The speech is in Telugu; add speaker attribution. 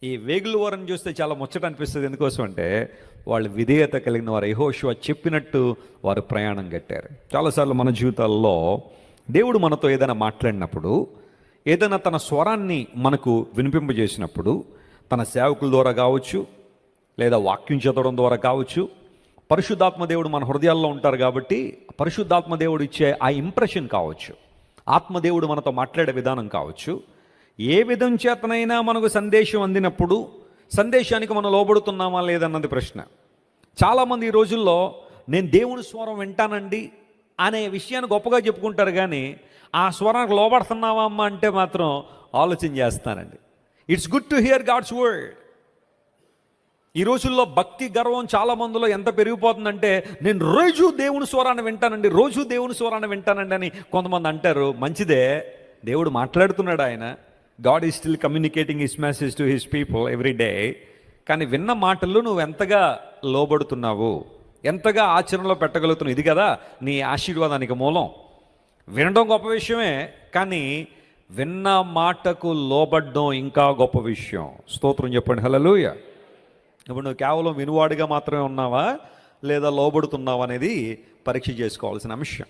Speaker 1: ఈ వేగుల వారిని చూస్తే చాలా ముచ్చట అనిపిస్తుంది. ఎందుకోసం అంటే వాళ్ళు విధేయత కలిగిన వారు. యెహోషువ చెప్పినట్టు వారు ప్రయాణం కట్టారు. చాలాసార్లు మన జీవితాల్లో దేవుడు మనతో ఏదైనా మాట్లాడినప్పుడు, ఏదైనా తన స్వరాన్ని మనకు వినిపింపజేసినప్పుడు, తన సేవకుల ద్వారా కావచ్చు, లేదా వాక్యం చదవడం ద్వారా కావచ్చు, పరిశుద్ధాత్మ దేవుడు మన హృదయాల్లో ఉంటారు కాబట్టి పరిశుద్ధాత్మ దేవుడు ఇచ్చే ఆ ఇంప్రెషన్ కావచ్చు, ఆత్మదేవుడు మనతో మాట్లాడే విధానం కావచ్చు, ఏ విధం చేతనైనా మనకు సందేశం అందినప్పుడు సందేశానికి మనం లోబడుతున్నామా లేదన్నది ప్రశ్న. చాలామంది ఈ రోజుల్లో నేను దేవుని స్వరం వింటానండి అనే విషయాన్ని గొప్పగా చెప్పుకుంటారు, కానీ ఆ స్వరానికి లోబడుతున్నావా అమ్మ అంటే మాత్రం ఆలోచన చేస్తానండి. It's good to hear God's word. ఈ రోజుల్లో భక్తి గర్వం చాలా మందిలో ఎంత పెరిగిపోతుందంటే, నేను రోజు దేవుని స్వరాన్ని వింటానండి, రోజు దేవుని స్వరాన్ని వింటానండి అని కొంతమంది అంటారు. మంచిదే, దేవుడు మాట్లాడుతున్నాడు, ఆయన God is still communicating his message to his people every day. కానీ విన్న మాటల్లో నువ్వు ఎంతగా లోబడుతున్నావు, ఎంతగా ఆచరణలో పెట్టగలుగుతున్నావు, ఇది కదా నీ ఆశీర్వాదానికి మూలం. వినడం గొప్ప విషయమే, కానీ విన్న మాటకు లోబడ్డం ఇంకా గొప్ప విషయం. స్తోత్రం చెప్పండి, హల్లెలూయా. ఇప్పుడు నువ్వు కేవలం వినువాడిగా మాత్రమే ఉన్నావా లేదా లోబడుతున్నావా అనేది పరీక్ష చేసుకోవాల్సిన అంశం.